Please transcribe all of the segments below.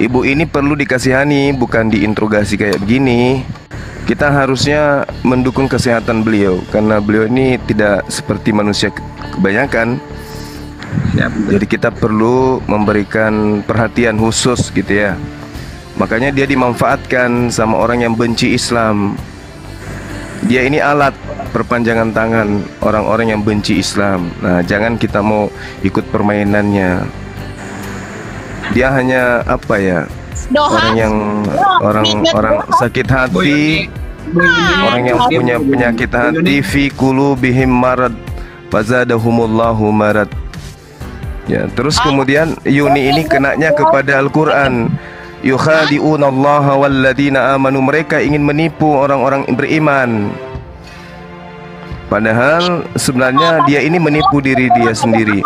ibu ini perlu dikasihani, bukan diinterogasi kayak begini. Kita harusnya mendukung kesehatan beliau, karena beliau ini tidak seperti manusia kebanyakan. Jadi kita perlu memberikan perhatian khusus gitu ya. Makanya dia dimanfaatkan sama orang yang benci Islam. Dia ini alat perpanjangan tangan orang-orang yang benci Islam. Nah, jangan kita mau ikut permainannya. Dia hanya apa ya? Orang yang orang sakit hati, orang yang punya penyakit hati, fi qulubihim marad fazadahumullahu marad. Ya, terus kemudian Yuni ini kenanya kepada Al-Qur'an. Yukhadi'unallaha walladzina amanu, mereka ingin menipu orang-orang beriman. Padahal sebenarnya dia ini menipu diri dia sendiri.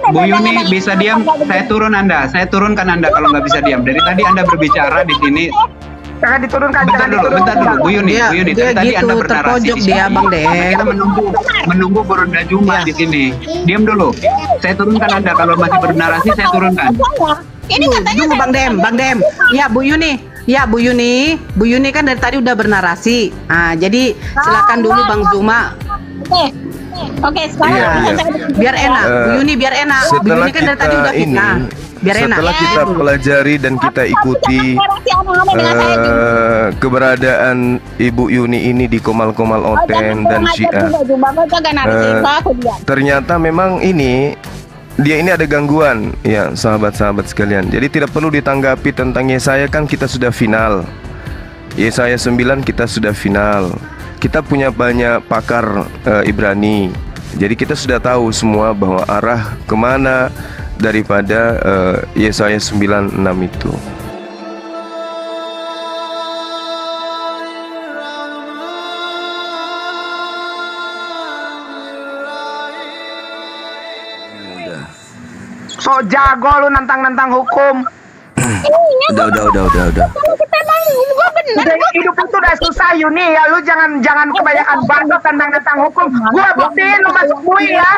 Bu Yuni bisa diam, saya turunkan Anda kalau nggak bisa diam. Dari tadi Anda berbicara di sini. Jangan diturunkan. Bentar dulu, Bu Yuni. Tadi gitu, Anda bernarasi di sini. dia, Bang Dem. Kita menunggu Burunda Juma di sini. Diam dulu. Saya turunkan Anda kalau masih bernarasi, saya turunkan. Ini katanya Bang Dem. Ya Bu Yuni. Bu Yuni kan dari tadi udah bernarasi. Jadi silakan dulu Bang Zuma. Oke, sekarang biar enak. Bu Yuni biar enak. Bu Yuni kan dari tadi udah fitnah. Biar enak. Setelah kita pelajari dan kita ikuti keberadaan Ibu Yuni ini di Komal-Komal Oten dan Syiah, ternyata memang dia ini ada gangguan ya, sahabat-sahabat sekalian. Jadi tidak perlu ditanggapi tentang Yesaya, kan kita sudah final. Yesaya 9 kita sudah final. Kita punya banyak pakar Ibrani. Jadi kita sudah tahu semua bahwa arah kemana daripada Yesaya 9:6 itu. So jago lu nantang-nantang hukum. Udah. Hidup itu udah susah Yuni ya, lu jangan kebanyakan banget tantang-nantang hukum. Gua buktiin lu masuk MUI ya.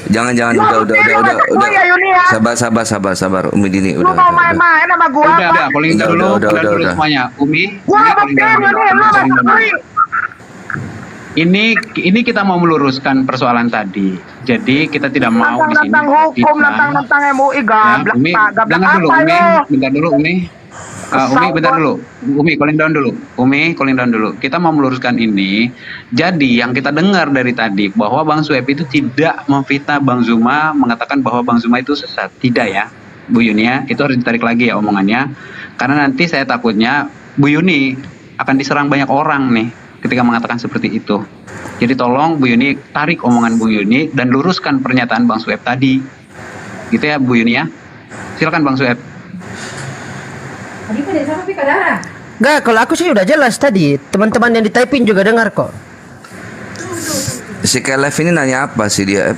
Jangan udah. Ya, Yuni, ya. Sabar Umi Dini lu mau main-main sama gua. Udah, polling dulu semuanya. Umi, gua buktiin Yuni lu masuk MUI. Ini kita mau meluruskan persoalan tadi. Jadi kita tidak mau di sini nantang hukum, nantang MUI, gablak bentar dulu Umi. Umi calling down dulu. Kita mau meluruskan ini. Jadi yang kita dengar dari tadi bahwa Bang Sueb itu tidak memfitnah Bang Zuma, mengatakan bahwa Bang Zuma itu sesat. Tidak ya, Bu Yuni ya. Itu harus ditarik lagi ya omongannya. Karena nanti saya takutnya Bu Yuni akan diserang banyak orang nih ketika mengatakan seperti itu. Jadi tolong Bu Yuni tarik omongan Bu Yuni dan luruskan pernyataan Bang Sueb tadi. Gitu ya Bu Yuni ya. Silakan Bang Sueb. Enggak, kalau aku sih udah jelas tadi. Teman-teman yang di-typing juga dengar kok. Si Kelef ini nanya apa sih dia?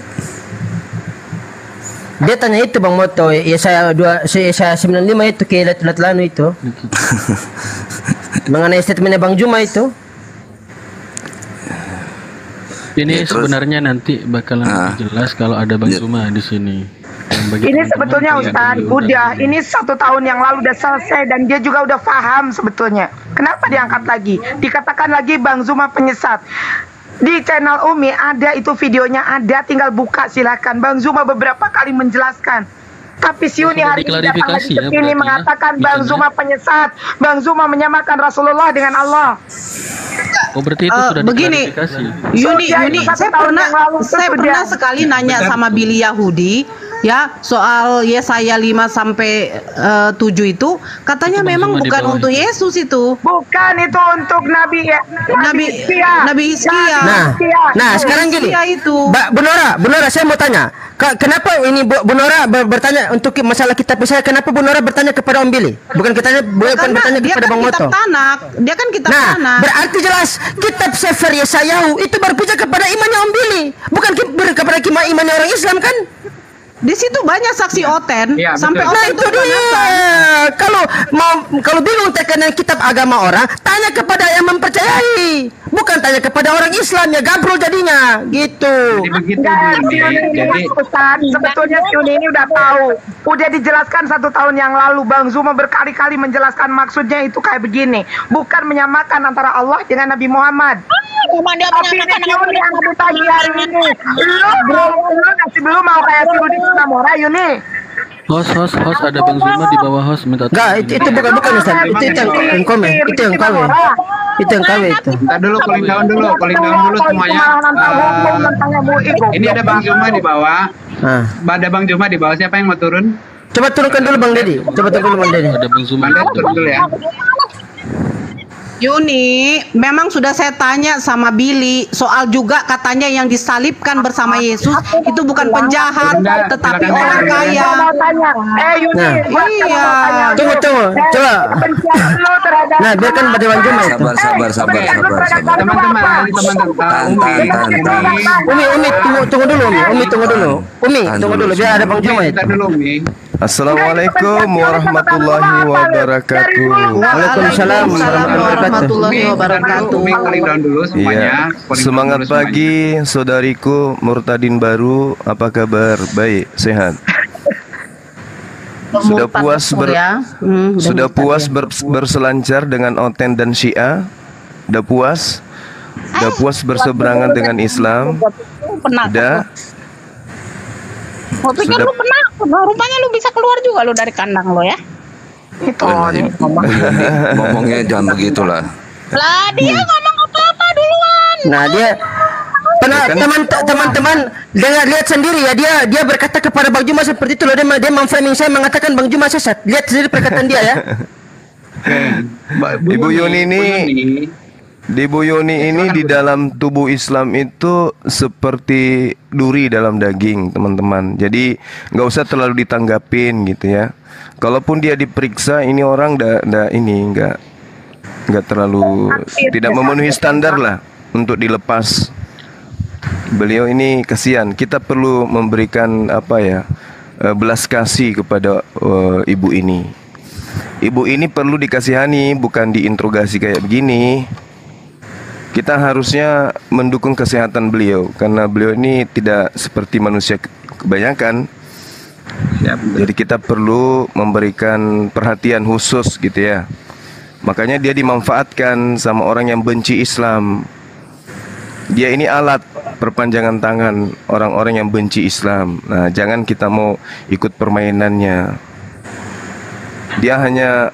Dia tanya itu Bang Moto, Yesaya 95 itu kilat lanu itu. Mengenai statementnya Bang Juma itu. Ini sebenarnya nanti bakalan jelas kalau ada Bang Zuma di sini. Ini sebetulnya Ustadz ini 1 tahun yang lalu udah selesai dan dia juga udah paham sebetulnya. Kenapa diangkat lagi? Dikatakan lagi Bang Zuma penyesat. Di channel Umi ada itu videonya, ada, tinggal buka silakan. Bang Zuma beberapa kali menjelaskan. Tapi si Yuni hari ini mengatakan Bang Zuma penyesat. Bang Zuma menyamakan Rasulullah dengan Allah. Oh berarti itu sudah begini, Yuni, saya pernah sekali nanya sama Billy Yahudi ya soal Yesaya 5 sampai 7 itu, katanya itu memang bukan untuk Yesus itu. Bukan, itu untuk Nabi Hizkia. Nah, sekarang gini. Bu Nora, saya mau tanya. Kenapa ini Bu Nora bertanya untuk masalah kitab Yesaya? Kenapa Bu Nora bertanya kepada Om Billy? Bukan bertanya kepada Bang Moto. Dia kan kitab tanak. Berarti jelas kitab Sefer Yesayahu itu berpijak kepada imannya Om Billy, bukan kepada imannya orang Islam kan? Di situ banyak saksi Oten, ya, sampai betul. Oten itu dia. Kalau kalau bingung tekanan kitab agama orang, tanya kepada yang mempercayai, bukan tanya kepada orang Islam ya gabrol jadinya gitu. Jadi Ustaz, sebetulnya Yuni ini udah tahu, udah dijelaskan 1 tahun yang lalu. Bang Zuma berkali-kali menjelaskan maksudnya itu kayak begini, bukan menyamakan antara Allah dengan Nabi Muhammad. Tapi ini Yuni yang aku tanya hari ini, lu masih belum mau kayak si Rudi Sinamora Yuni. Host, ada Bang Zuma di bawah host minta. Enggak, itu bukan Ustaz. Itu yang komen. Itu yang KW. Itu yang KW itu. Kita dulu cooling down dulu semuanya. Ini ada Bang Zuma di bawah. Ada Bang Zuma di bawah. Siapa yang mau turun? Coba turunkan dulu Bang Dedi. Ada Bang Zuma. Turun dulu ya. Yuni, memang sudah saya tanya sama Billy soal juga katanya yang disalibkan bersama Yesus itu bukan penjahat, tetapi orang kaya. Yuni, iya. Tunggu, coba. Nah, biarkan pada Bang Zuma. Sabar. Teman-teman. Umi, tunggu dulu. Biar ada Bang Zuma itu. Assalamualaikum warahmatullahi wabarakatuh. Waalaikumsalam warahmatullahi wabarakatuh. Iya, semangat pagi saudariku Murtadin baru, apa kabar? Baik, sehat. Sudah puas berselancar dengan Oten dan Syiah? Udah puas berseberangan dengan Islam? Udah? Gua pikir lu pernah, rupanya lu bisa keluar juga lu dari kandang lo ya. Ngomongnya jangan begitulah. Lah dia ngomong apa-apa duluan. Nah, dia teman-teman dengar lihat sendiri ya, dia berkata kepada Bang Zuma seperti itu loh, dia memframing saya mengatakan Bang Zuma sesat. Lihat sendiri perkataan dia ya. Ibu Yuni ini di dalam tubuh Islam itu seperti duri dalam daging, teman-teman. Jadi nggak usah terlalu ditanggapin gitu ya. Kalaupun dia diperiksa, ini orang nggak terlalu tidak memenuhi standar lah untuk dilepas. Beliau ini kasihan. Kita perlu memberikan belas kasih kepada ibu ini. Ibu ini perlu dikasihani, bukan diinterogasi kayak begini. Kita harusnya mendukung kesehatan beliau karena beliau ini tidak seperti manusia kebanyakan. Jadi kita perlu memberikan perhatian khusus gitu ya. Makanya dia dimanfaatkan sama orang yang benci Islam. Dia ini alat perpanjangan tangan orang-orang yang benci Islam. Nah, jangan kita mau ikut permainannya. Dia hanya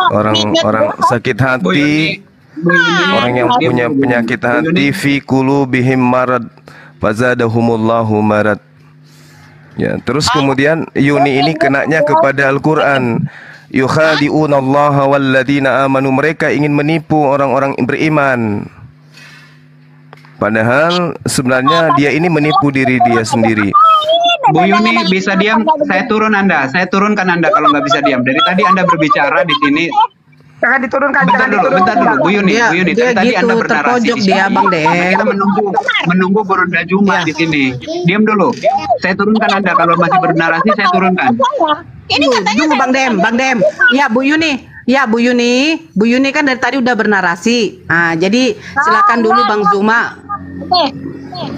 orang sakit hati. Orang yang punya penyakit hati, fi qulubihim marad fazadahumullahu marad. Ya, terus kemudian Yuni ini kenanya kepada Al-Qur'an. Yukhadi'unallaha walladzina amanu, mereka ingin menipu orang-orang beriman. Padahal sebenarnya dia ini menipu diri dia sendiri. Bu Yuni bisa diam, saya turunkan Anda kalau nggak bisa diam. Dari tadi Anda berbicara di sini. Jangan diturunkan, bentar dulu, Bu Yuni. Dia tadi gitu, Anda bernarasi di sini. Bang Dem. Kita menunggu Burunda Juma di sini. Diam dulu. Saya turunkan Anda kalau masih bernarasi, saya turunkan. Ini katanya Bang Dem. Ya Bu Yuni kan dari tadi udah bernarasi. Jadi silakan dulu Bang Zuma.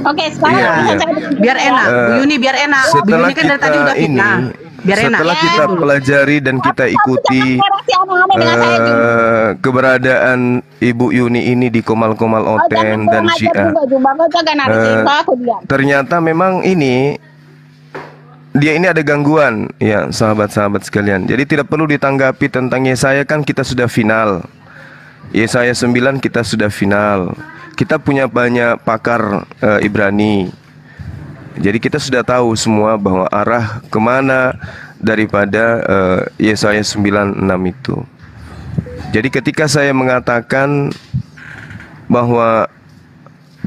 Oke, sekarang biar enak. Bu Yuni biar enak. Bu Yuni kan dari tadi udah fitnah. Setelah kita pelajari dan kita ikuti keberadaan Ibu Yuni ini di Komal-Komal Oten dan Syiah, ternyata memang dia ini ada gangguan ya, sahabat-sahabat sekalian. Jadi tidak perlu ditanggapi tentang Yesaya, kan kita sudah final. Yesaya 9 kita sudah final. Kita punya banyak pakar Ibrani. Jadi kita sudah tahu semua bahwa arah kemana daripada Yesaya 9:6 itu. Jadi ketika saya mengatakan bahwa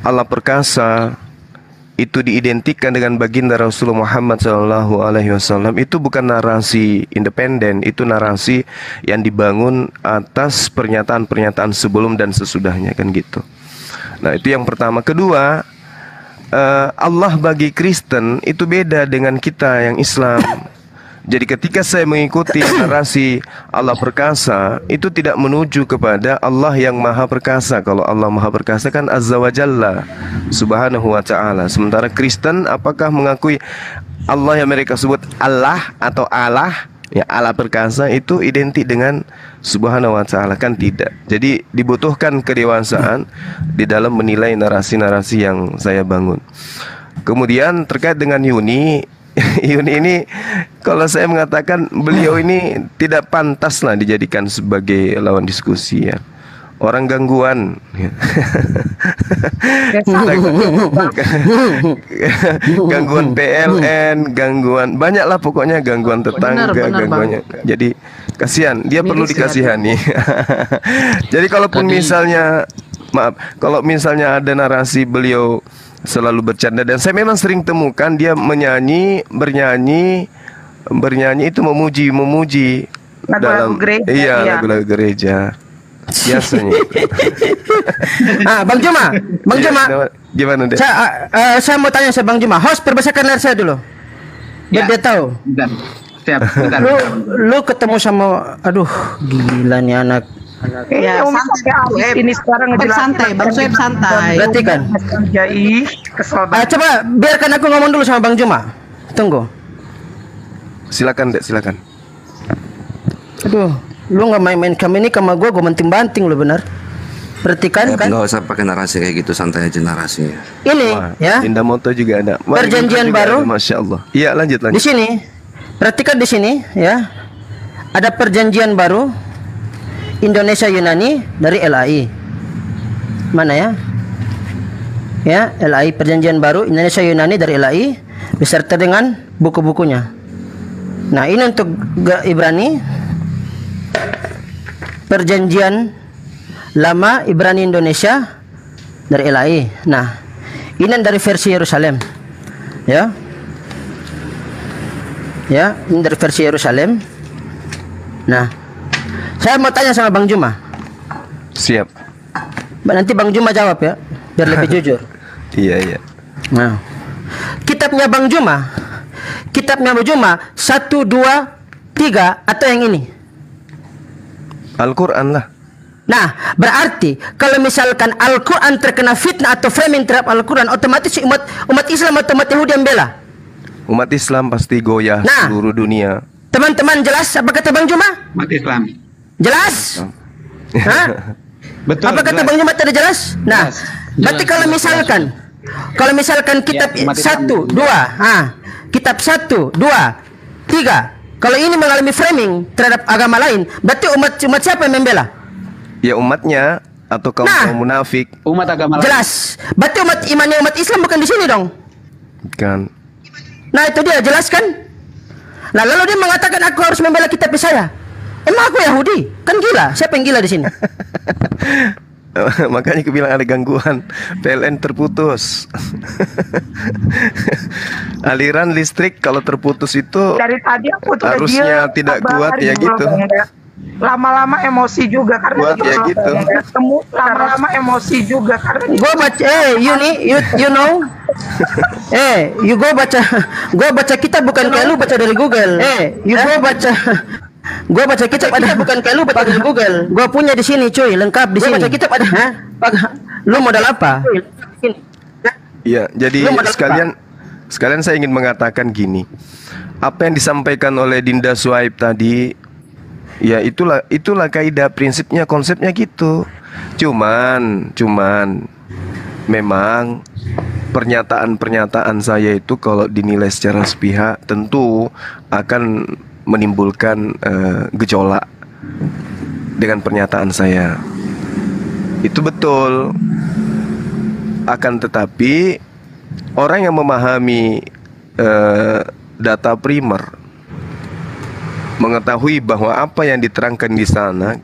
Allah perkasa itu diidentikan dengan baginda Rasulullah Muhammad SAW, itu bukan narasi independen, itu narasi yang dibangun atas pernyataan-pernyataan sebelum dan sesudahnya, kan gitu. Nah, itu yang pertama. Kedua, Allah bagi Kristen itu beda dengan kita yang Islam. Jadi ketika saya mengikuti narasi Allah perkasa, itu tidak menuju kepada Allah yang maha perkasa. Kalau Allah maha perkasa kan Azza wa Jalla Subhanahu wa ta'ala. Sementara Kristen apakah mengakui Allah yang mereka sebut Allah atau Allah, ya Allah perkasa, itu identik dengan Subhanahu wa ta'ala? Kan tidak. Jadi dibutuhkan kedewasaan di dalam menilai narasi-narasi yang saya bangun. Kemudian terkait dengan Yuni ini, kalau saya mengatakan beliau ini tidak pantas lah dijadikan sebagai lawan diskusi ya. Orang gangguan. Gangguan PLN, gangguan banyaklah pokoknya, gangguan tetangga, gangguannya. Jadi kasihan, dia perlu dikasihani. Jadi kalaupun misalnya, maaf, kalau misalnya ada narasi beliau selalu bercanda, dan saya memang sering temukan dia bernyanyi itu memuji lagu-lagu gereja. Iya, lagu-lagu gereja. Biasanya. Bang Juma, gimana deh? Saya mau tanya Bang Juma, host perbasakan layar saya dulu. Biar dia tahu. Siap, Lu ketemu sama, aduh gila nih anak. Ya, santai. Ini sekarang santai, Bang Sueb santai. Berarti kan. Kesel banget. Coba biarkan aku ngomong dulu sama Bang Juma. Tunggu. Silakan, Dek, silakan. Aduh, lu nggak main-main kami ini sama gue banting-banting lu benar. Perhatikan kan? Nggak usah pakai narasi kayak gitu, santai aja narasinya. Ini, ya. Dinda Moto juga ada. Perjanjian baru. Masya Allah. Iya, lanjut. Di sini, perhatikan di sini, ya. Ada perjanjian baru Indonesia Yunani dari LAI. Mana ya? Ya, LAI, perjanjian baru Indonesia Yunani dari LAI beserta dengan buku-bukunya. Nah, ini untuk Ibrani. Perjanjian lama Ibrani Indonesia dari LAI. Nah, ini dari versi Yerusalem. Ya. Ya, ini dari versi Yerusalem. Nah, saya mau tanya sama Bang Juma. Siap. Nanti Bang Juma jawab ya, biar lebih jujur. Iya. Nah, kitabnya Bang Juma 1, 2, 3 atau yang ini? Al-Quran lah. Nah, berarti kalau misalkan Al-Quran terkena fitnah atau framing terhadap Al-Quran, otomatis umat Islam atau umat Yahudi yang bela. Umat Islam pasti goyah seluruh dunia. Teman-teman jelas apa kata Bang Juma? Umat Islam. Jelas? Hah? Betul. Apa kata Bang Juma tadi jelas? Nah, berarti kalau misalkan kitab 1, 2, kitab 1, 2, 3, kalau ini mengalami framing terhadap agama lain, berarti umat siapa yang membela? Ya umatnya atau kaum munafik. Umat agama lain. Jelas. Berarti imannya umat Islam bukan di sini dong. Kan. Nah, itu dia, jelas kan? Nah, lalu dia mengatakan aku harus membela kitab saya. Emang aku Yahudi? Kan gila. Siapa yang gila di sini? Makanya aku bilang ada gangguan. PLN terputus. Aliran listrik kalau terputus itu dari tadi aku tuh harusnya tidak kuat ya gitu. Lama-lama emosi juga karena kuat ya gitu. Ketemu lama-lama emosi juga karena gua baca you know gua baca kitab bukan kayak lu baca dari Google. Gua baca kitab ada bukan kayak lu baca dari Google. Gua punya di sini cuy, lengkap di sini. Baca kitab ada. Lu modal apa? Iya, jadi sekalian saya ingin mengatakan gini. Apa yang disampaikan oleh Dinda Suhaib tadi, ya itulah kaidah, prinsipnya, konsepnya gitu. Cuman memang pernyataan saya itu kalau dinilai secara sepihak tentu akan menimbulkan gejolak dengan pernyataan saya. Itu betul. Akan tetapi orang yang memahami data primer mengetahui bahwa apa yang diterangkan di sana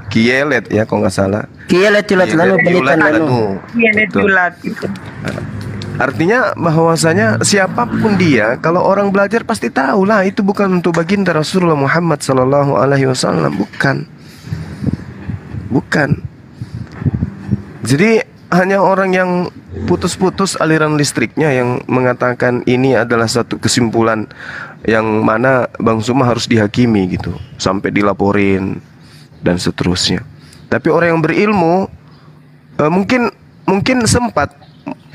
Kielet ya kalau nggak salah. Kielet lalu. Artinya bahwasanya siapapun dia, kalau orang belajar pasti tahu lah itu bukan untuk baginda Rasulullah Muhammad sallallahu alaihi wasallam, bukan. Jadi hanya orang yang putus-putus aliran listriknya yang mengatakan ini adalah satu kesimpulan yang mana Bang Suma harus dihakimi gitu, sampai dilaporin dan seterusnya. Tapi orang yang berilmu mungkin sempat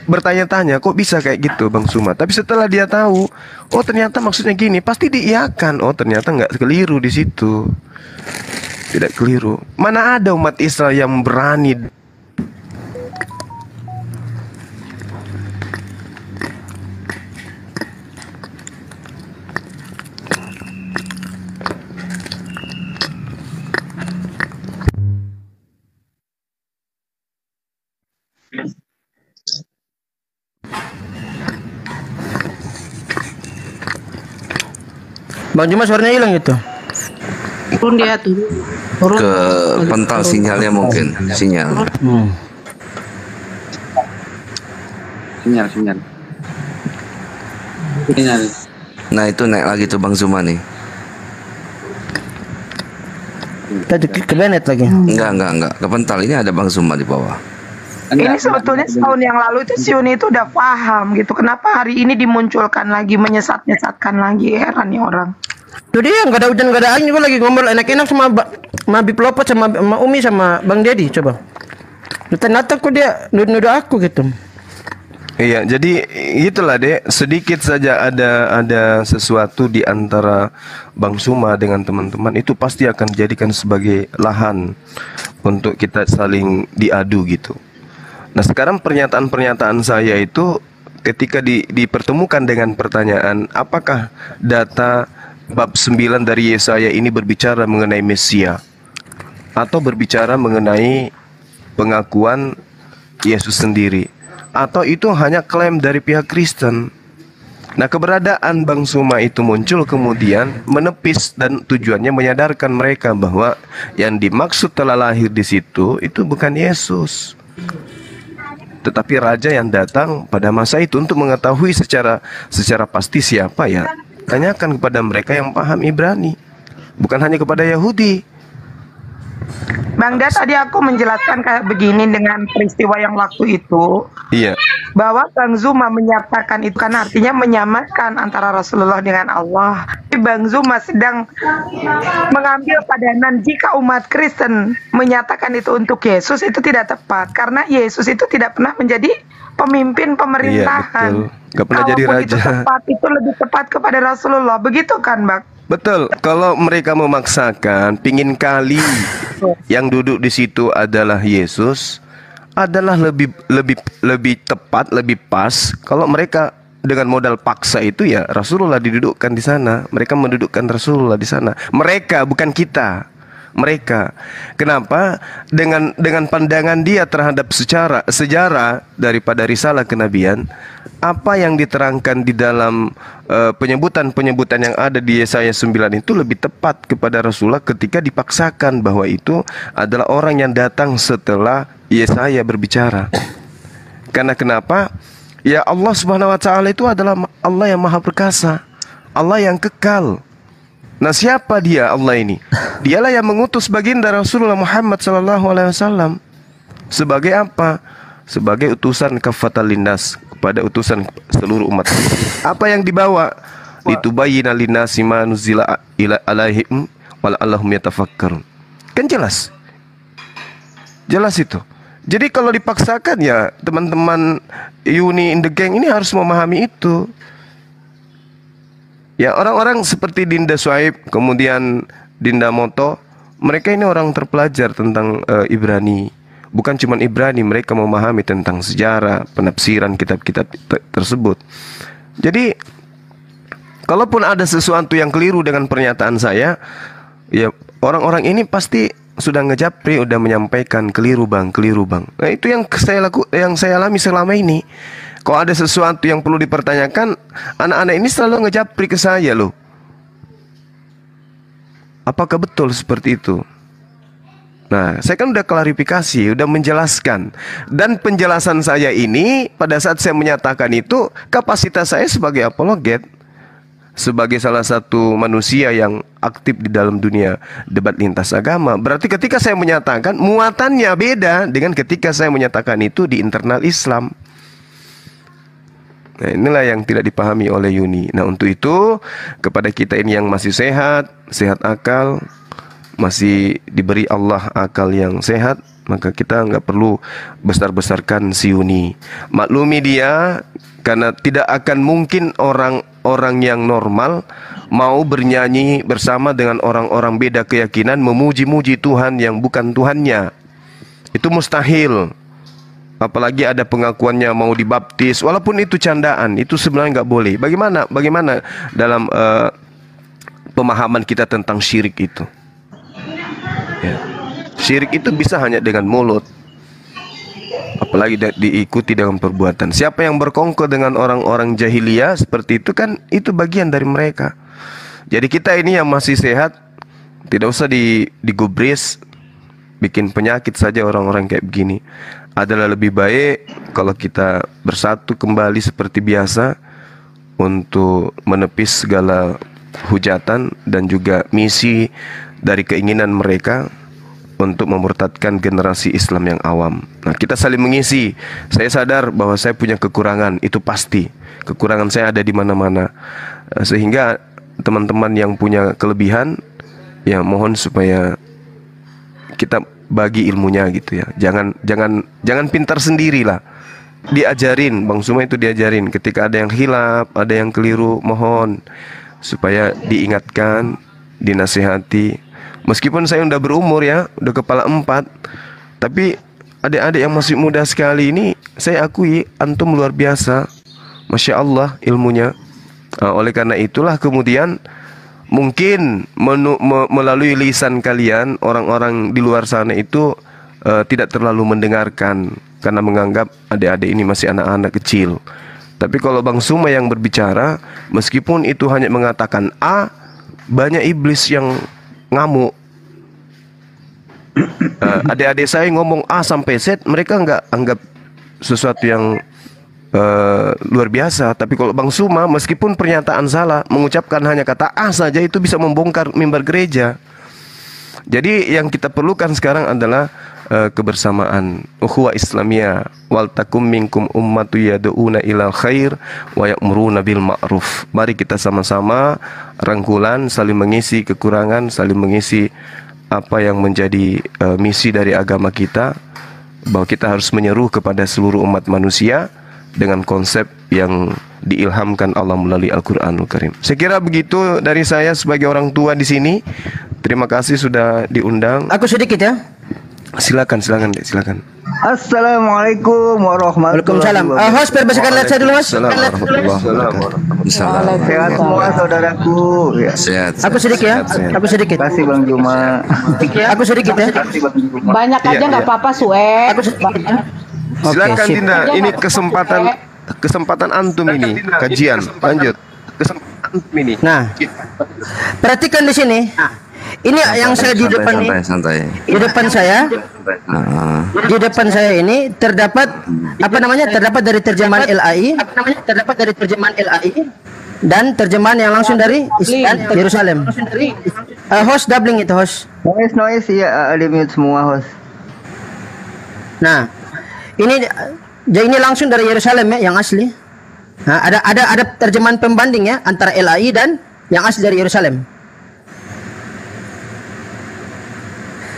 bertanya-tanya kok bisa kayak gitu Bang Suma. Tapi setelah dia tahu, oh ternyata maksudnya gini, pasti diiyakan. Oh ternyata nggak keliru di situ, tidak keliru. Mana ada umat Islam yang berani Bang Juma suaranya hilang gitu. Turun dia tuh. Turun. Ke pental sinyalnya mungkin, sinyal. Sinyal. Nah itu naik lagi tuh Bang Zuma nih. Tadi ke Bennett lagi. Enggak. Ke pental ini ada Bang Zuma di bawah. Ini sebetulnya setahun yang lalu itu si Uni itu udah paham gitu. Kenapa hari ini dimunculkan lagi, menyesatkan lagi? Heran nih orang. Tuh dia nggak ada hujan nggak ada angin, juga lagi ngobrol enak-enak sama Bib Lopot sama Umi sama Bang Dedi. Coba nata kok dia nuduh aku gitu. Iya, jadi itulah Dek, sedikit saja ada sesuatu di antara Bang Suma dengan teman-teman itu pasti akan dijadikan sebagai lahan untuk kita saling diadu gitu. Nah sekarang pernyataan-pernyataan saya itu ketika dipertemukan dengan pertanyaan apakah data bab 9 dari Yesaya ini berbicara mengenai Mesia atau berbicara mengenai pengakuan Yesus sendiri, atau itu hanya klaim dari pihak Kristen. Nah keberadaan Bang Suma itu muncul kemudian menepis dan tujuannya menyadarkan mereka bahwa yang dimaksud telah lahir di situ itu bukan Yesus, tetapi raja yang datang pada masa itu. Untuk mengetahui secara pasti siapa, ya tanyakan kepada mereka yang paham Ibrani, bukan hanya kepada Yahudi. Bang Da, tadi aku menjelaskan kayak begini dengan peristiwa yang waktu itu. Iya. Bahwa Bang Zuma menyatakan itu kan artinya menyamakan antara Rasulullah dengan Allah. Tapi Bang Zuma sedang mengambil padanan jika umat Kristen menyatakan itu untuk Yesus, itu tidak tepat. Karena Yesus itu tidak pernah menjadi pemimpin pemerintahan. Iya, betul. Gak pernah jadi raja. Itu lebih tepat kepada Rasulullah. Begitu kan, Bang? Betul. Kalau mereka memaksakan, pingin kali yang duduk di situ adalah Yesus, adalah lebih tepat, lebih pas. Kalau mereka dengan modal paksa itu, ya Rasulullah didudukkan di sana. Mereka mendudukkan Rasulullah di sana. Mereka, bukan kita. Mereka. Kenapa? Dengan pandangan dia terhadap sejarah daripada risalah kenabian, apa yang diterangkan di dalam penyebutan-penyebutan yang ada di Yesaya 9 itu lebih tepat kepada Rasulullah ketika dipaksakan bahwa itu adalah orang yang datang setelah Yesaya berbicara. Karena kenapa? Ya Allah Subhanahu wa taala itu adalah Allah yang maha perkasa, Allah yang kekal. Nah siapa dia Allah ini? Dialah yang mengutus baginda Rasulullah Muhammad SAW. Sebagai apa? Sebagai utusan kafatal linnas, kepada utusan seluruh umat. Apa yang dibawa? Litubayyina linnasi ma nuzila ila alaihim wala'allahum yatafakkarun. Kan jelas. Jelas itu. Jadi kalau dipaksakan, ya teman-teman Uni in the Gang ini harus memahami itu. Ya orang-orang seperti Dinda Suhaib, kemudian Dinda Moto, mereka ini orang terpelajar tentang Ibrani. Bukan cuma Ibrani, mereka memahami tentang sejarah, penafsiran kitab-kitab tersebut. Jadi kalaupun ada sesuatu yang keliru dengan pernyataan saya, ya orang-orang ini pasti sudah ngejapri, udah menyampaikan keliru bang. Nah itu yang saya alami selama ini. Kalau ada sesuatu yang perlu dipertanyakan, anak-anak ini selalu ngejapri ke saya loh. Apakah betul seperti itu? Nah, saya kan udah klarifikasi, udah menjelaskan. Dan penjelasan saya ini, pada saat saya menyatakan itu, kapasitas saya sebagai apologet, sebagai salah satu manusia yang aktif di dalam dunia debat lintas agama. Berarti ketika saya menyatakan, muatannya beda dengan ketika saya menyatakan itu di internal Islam. Nah, inilah yang tidak dipahami oleh Yuni. Nah, untuk itu kepada kita ini yang masih sehat akal, masih diberi Allah akal yang sehat, maka kita nggak perlu besar-besarkan si Yuni. Maklumi dia, karena tidak akan mungkin orang-orang yang normal mau bernyanyi bersama dengan orang-orang beda keyakinan memuji-muji Tuhan yang bukan Tuhannya. Itu mustahil. Apalagi ada pengakuannya mau dibaptis, walaupun itu candaan, itu sebenarnya nggak boleh. Bagaimana dalam pemahaman kita tentang syirik itu? Ya. Syirik itu bisa hanya dengan mulut, apalagi diikuti dengan perbuatan. Siapa yang berkongkol dengan orang-orang jahiliyah seperti itu, kan itu bagian dari mereka. Jadi kita ini yang masih sehat, tidak usah digubris, bikin penyakit saja orang-orang kayak begini. Adalah lebih baik kalau kita bersatu kembali seperti biasa untuk menepis segala hujatan dan juga misi dari keinginan mereka untuk memurtadkan generasi Islam yang awam. Nah, kita saling mengisi. Saya sadar bahwa saya punya kekurangan, itu pasti. Kekurangan saya ada di mana-mana. Sehingga teman-teman yang punya kelebihan, ya mohon supaya kita bagi ilmunya gitu ya. Jangan pintar sendirilah. Diajarin, Bang Suma itu diajarin. Ketika ada yang hilaf, ada yang keliru, mohon supaya diingatkan, dinasihati. Meskipun saya udah berumur ya, udah kepala 4, tapi adik-adik yang masih muda sekali ini, saya akui antum luar biasa, Masya Allah ilmunya. Oleh karena itulah kemudian mungkin melalui lisan kalian, orang-orang di luar sana itu tidak terlalu mendengarkan karena menganggap adik-adik ini masih anak-anak kecil. Tapi kalau Bang Suma yang berbicara, meskipun itu hanya mengatakan A, banyak iblis yang ngamuk. Adik-adik saya ngomong A sampai Z, mereka nggak anggap sesuatu yang luar biasa. Tapi kalau Bang Suma, meskipun pernyataan salah, mengucapkan hanya kata A saja, itu bisa membongkar mimbar gereja. Jadi yang kita perlukan sekarang adalah kebersamaan, ukhuwah Islamiyah. Wal takum minkum ummatu yad'una ilal khair wa ya'muruna bil ma'ruf. Mari kita sama-sama rangkulan, saling mengisi kekurangan, saling mengisi apa yang menjadi misi dari agama kita, bahwa kita harus menyeru kepada seluruh umat manusia dengan konsep yang diilhamkan Allah melalui Al-Qur'anul Karim. Saya kira begitu dari saya sebagai orang tua di sini. Terima kasih sudah diundang. Aku sedikit ya. Silakan Dek, silakan. Assalamualaikum warahmatullahi wabarakatuh. Host, perbasakan lihat saya dulu, Host. Sehat semua saudaraku. Ya. Sehat. Aku sedikit ya. Aku sedikit. Terima kasih Bang Juma. Aku sedikit ya. Banyak aja nggak apa-apa, Suek. Aku sedikit ya. Silakan Dinda, ini kesempatan antum ini kajian. Lanjut. Kesempatan antum ini. Nah, perhatikan di sini. Ini yang saya di depan ini. Santai. Di depan saya. Di depan saya ini terdapat apa namanya? Terdapat dari terjemahan LAI. Terdapat dari terjemahan LAI dan terjemahan yang langsung dari Yerusalem. Host doubling itu, host. Noise ya, ada mute semua host. Nah, ini langsung dari Yerusalem ya, yang asli. Nah, ada terjemahan pembanding ya antara LAI dan yang asli dari Yerusalem.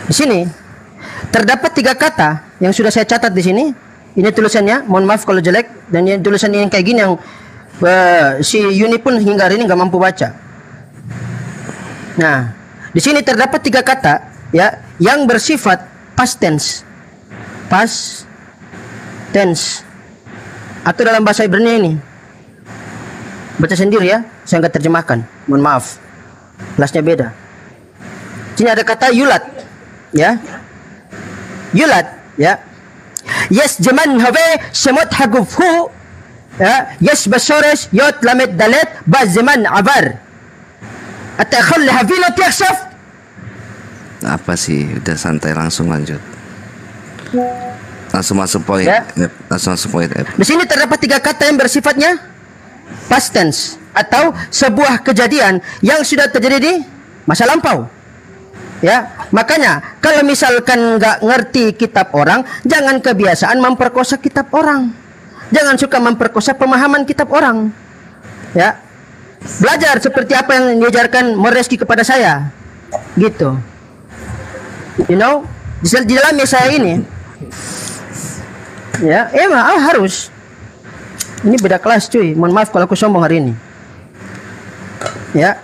Di sini terdapat 3 kata yang sudah saya catat di sini. Ini tulisannya, mohon maaf kalau jelek, dan ini tulisan yang kayak gini yang si Yuni pun hingga hari ini nggak mampu baca. Nah, di sini terdapat 3 kata ya yang bersifat past tense. Past tense. Atau dalam bahasa Ibrani ini. Baca sendiri ya, saya nggak terjemahkan. Mohon maaf. Kelasnya beda. Sini ada kata yulat. Ya, yulat ya, yes jaman have semut hagufhu ya, yes basores yot lamet dalet bazeman abar atakhal havilot yaksaf. Apa sih, udah santai, langsung lanjut, langsung masuk poin ya? Langsung masuk poin. Di sini terdapat 3 kata yang bersifatnya past tense atau sebuah kejadian yang sudah terjadi di masa lampau. Ya, makanya kalau misalkan nggak ngerti kitab orang, jangan kebiasaan memperkosa kitab orang. Jangan suka memperkosa pemahaman kitab orang. Ya. Belajar seperti apa yang diajarkan Moreski kepada saya. Gitu. You know, di dalamnya saya ini. Ya, emang harus. Ini beda kelas cuy. Mohon maaf kalau aku sombong hari ini. Ya.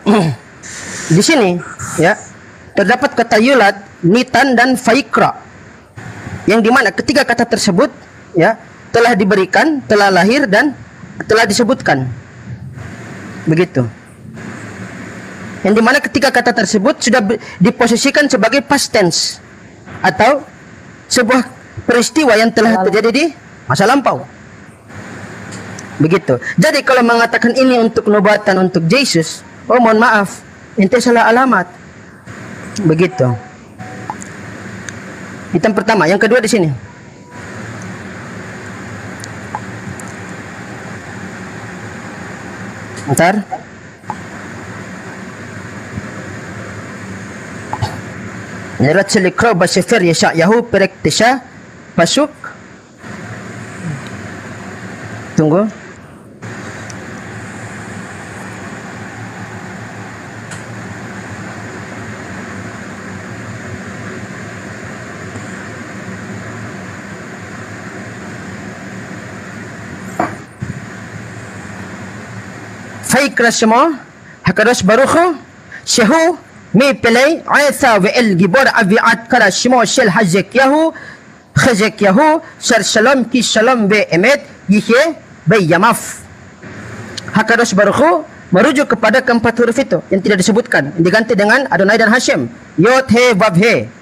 Di sini, ya, terdapat kata yulad, nitan dan faikra. Yang dimana ketiga kata tersebut, ya, telah diberikan, telah lahir dan telah disebutkan. Begitu. Yang dimana ketiga kata tersebut sudah diposisikan sebagai past tense atau sebuah peristiwa yang telah terjadi di masa lampau. Begitu. Jadi kalau mengatakan ini untuk nubuatan untuk Yesus, oh mohon maaf, ente salah alamat. Begitu. Itu yang pertama. Yang kedua di sini. Bentar. Nirat selikro basifir yasha yahu perektisha pasuk. Tunggu. Faikra semua hakados baruchu shehu mi pelai aisa wa el gibor aviat kara shimo shel hajek yahu shar shalom ki shalom ve emet yihe bayamaf. Hakados baruchu merujuk kepada keempat huruf itu yang tidak disebutkan, yang diganti dengan Adonai dan Hashem. Yod he vav he.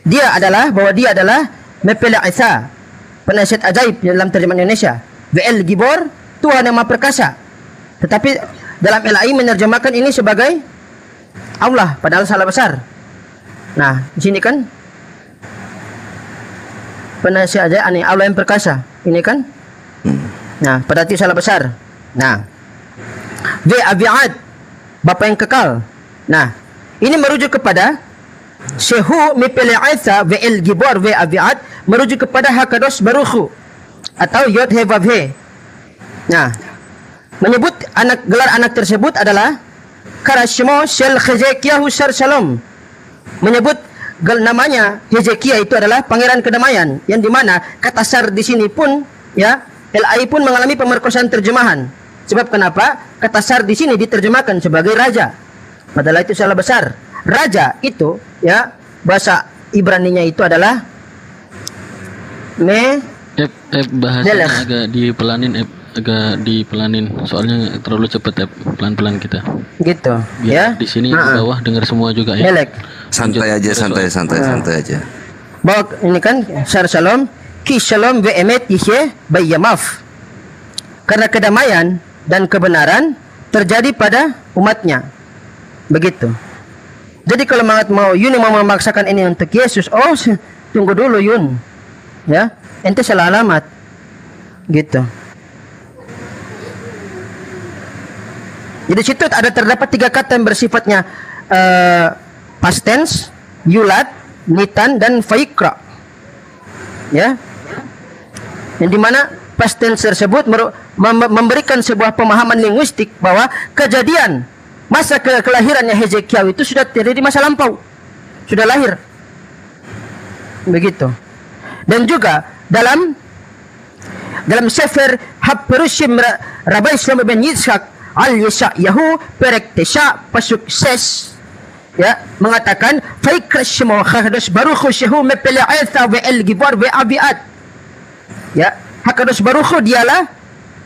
Dia adalah mepele Isa, penasihat ajaib dalam terjemahan Indonesia. Ve el gibor, Tuhan yang Maha Perkasa. Tetapi dalam LAI menerjemahkan ini sebagai Allah, padahal salah besar. Nah, di sini kan penasihat aja aneh Allah yang perkasa. Ini kan? Nah, berarti salah besar. Nah, V abiad, Bapa yang kekal. Nah, ini merujuk kepada Shehu mipele Isa V el gibor V abiad, merujuk kepada Hakados Baruchu atau Yod He Vav He. Nah, menyebut gelar anak tersebut adalah Karashmo Shel Hezekiah Shar Shalom. Menyebut namanya Hezekiah itu adalah pangeran kedamaian, yang dimana kata Shar di sini pun, ya, LAI pun mengalami pemerkosaan terjemahan. Sebab kenapa? Kata Shar di sini diterjemahkan sebagai raja, padahal itu salah besar. Raja itu, ya, bahasa Ibraninya itu adalah bahasanya agak dipelanin soalnya terlalu cepat, pelan-pelan kita. Gitu. Biar ya. Di sini di bawah dengar semua juga ya. Melek. Santai aja. Bahwa ini kan Shar Shalom, Ki Shalom ve emet yihye bayamaf. Karena kedamaian dan kebenaran terjadi pada umatnya. Begitu. Jadi kalau mau Yun mau memaksakan ini untuk Yesus, oh tunggu dulu Yun. Ya, ente salah alamat. Gitu. Jadi situ terdapat tiga kata yang bersifatnya past tense, yulad, nitan, dan faikra. Ya, yang dimana past tense tersebut memberikan sebuah pemahaman linguistik bahwa kejadian masa kelahirannya Hezekiah itu sudah terjadi di masa lampau, sudah lahir. Begitu. Dan juga dalam Sefer Haperushim Rabbi Shlomo ben Yitzhak Al-Yeshayahu Perektesha pasukses, ya, mengatakan Faikashmo Hakadosh Baruchu Shehu mepele Isa ve el gibor ve abiat. Ya, Hakadosh Baruchu dialah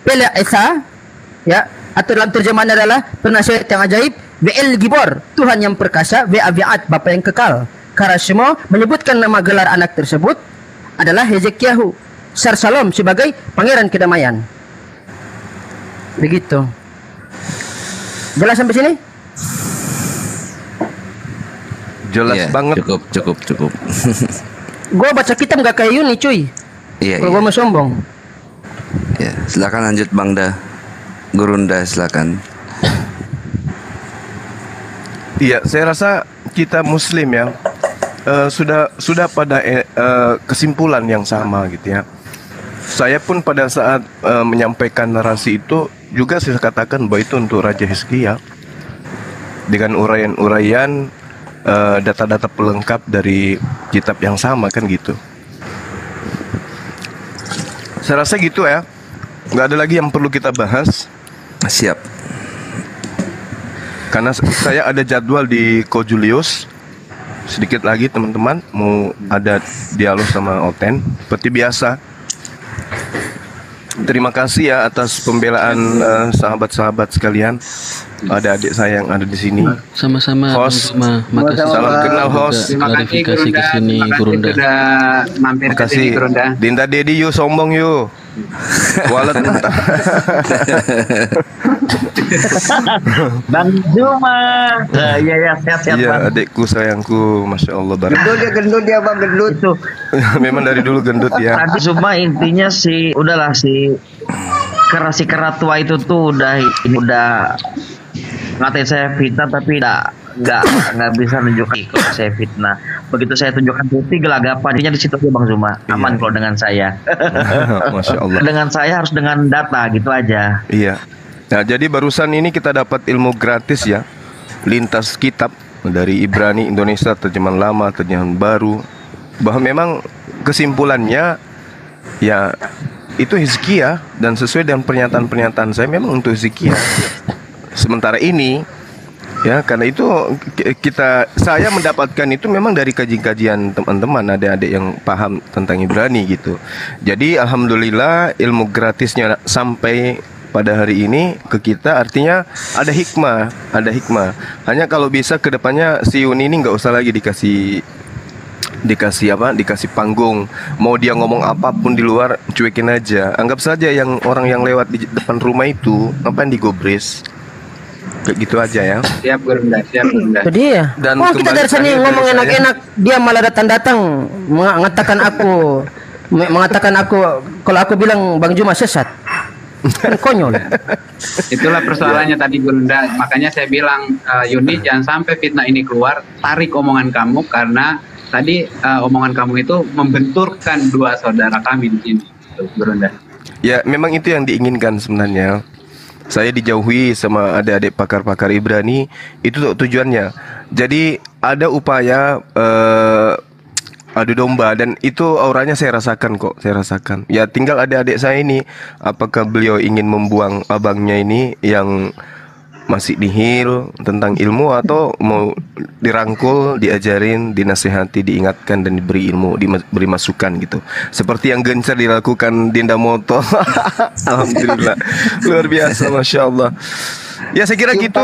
Pele Isa, ya, atau dalam terjemahan adalah penasihat yang ajaib, ve el gibor, Tuhan yang perkasa, ve abiat, Bapa yang kekal. Karashmo menyebutkan nama gelar anak tersebut adalah Hezekiahu Shar Shalom sebagai pangeran kedamaian. Begitu. Jelas sampai sini? Jelas banget. Cukup. Gua baca kitab nggak kayak Yuni cuy. Iya. Kalau gua mau sombong. Ya, silakan lanjut Bang Da. Gurunda silakan. Iya, saya rasa kita Muslim ya sudah pada kesimpulan yang sama gitu ya. Saya pun pada saat menyampaikan narasi itu juga saya katakan bahwa itu untuk Raja Hizkia dengan uraian-uraian data-data pelengkap dari kitab yang sama kan gitu. Saya rasa gitu ya. Nggak ada lagi yang perlu kita bahas. Siap. Karena saya ada jadwal di Ko Julius. Sedikit lagi teman-teman mau ada dialog sama Oten seperti biasa. Terima kasih ya atas pembelaan sahabat-sahabat sekalian. Ada adik saya yang ada di sini. Sama-sama. Host. Makasih. Salam kenal host. Terima kasih Klarifikasi ke sini Gurunda. Sudah mampir ke sini Makasih. Gurunda. Dinda Dedi yuk sombong yuk. Walet mentah. Bang Zuma. Ya sehat-sehat Iya Bang. adikku sayangku, masya Allah barat. Gendut dia bang, gendut. Itu Memang dari dulu gendut ya. tadi Zuma intinya sih udahlah si keratua itu tuh udah ngatain saya fitnah tapi nggak bisa nunjukkan kalau saya fitnah. Begitu saya tunjukkan bukti gelagapan, di situ aja Bang Zuma. Aman kalau dengan saya. Masya Allah. Dengan saya harus dengan data gitu aja. Iya. Nah jadi barusan ini kita dapat ilmu gratis ya, lintas kitab dari Ibrani, Indonesia, terjemahan lama, terjemahan baru, bahwa memang kesimpulannya ya itu Hizkia dan sesuai dengan pernyataan-pernyataan saya memang untuk Hizkia. Sementara ini ya karena itu saya mendapatkan itu memang dari kajian-kajian teman-teman adik-adik yang paham tentang Ibrani gitu. Jadi alhamdulillah ilmu gratisnya sampai pada hari ini ke kita, artinya ada hikmah. Hanya kalau bisa kedepannya si Yuni ini nggak usah lagi dikasih panggung. Mau dia ngomong apapun di luar cuekin aja. Anggap saja yang orang yang lewat di depan rumah itu ngapain digobres. Kayak gitu aja ya. Siap Gurunda. Jadi ya. Dan Oh kita dari sini ngomong enak-enak, dia malah datang-datang mengatakan aku kalau aku bilang Bang Juma sesat. Kan konyol. Itulah persoalannya tadi Gurunda. Makanya saya bilang Yuni jangan sampai fitnah ini keluar, tarik omongan kamu karena tadi omongan kamu itu membenturkan dua saudara kami di sini, Gurunda. Ya memang itu yang diinginkan sebenarnya. Saya dijauhi sama adik-adik pakar-pakar Ibrani itu tujuannya. Jadi ada upaya adu domba dan itu auranya saya rasakan kok, Ya tinggal adik-adik saya ini apakah beliau ingin membuang abangnya ini yang masih nihil tentang ilmu atau mau dirangkul, diajarin, dinasehati, diingatkan dan diberi ilmu, diberi masukan gitu. Seperti yang gencar dilakukan Dinda Moto. Alhamdulillah. Luar biasa, Masya Allah. Ya saya kira gitu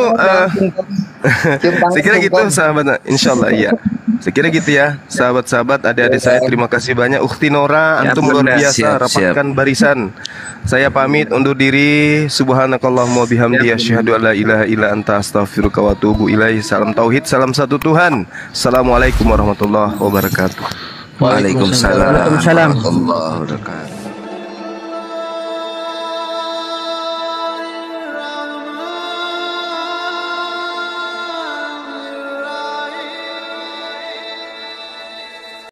saya kira gitu sahabat, insyaallah ya. Saya kira gitu ya sahabat-sahabat, adik-adik saya, terima kasih banyak. Ukhti Nora, antum luar biasa, rapatkan barisan. Saya pamit undur diri. Subhanakallahumma bihamdi asyhadu alla ilaha illa anta astaghfiruka wa atubu ilaih. Salam tauhid, salam satu Tuhan. Assalamualaikum warahmatullahi wabarakatuh. Waalaikumsalam Waalaikumsalam. warahmatullahi wabarakatuh.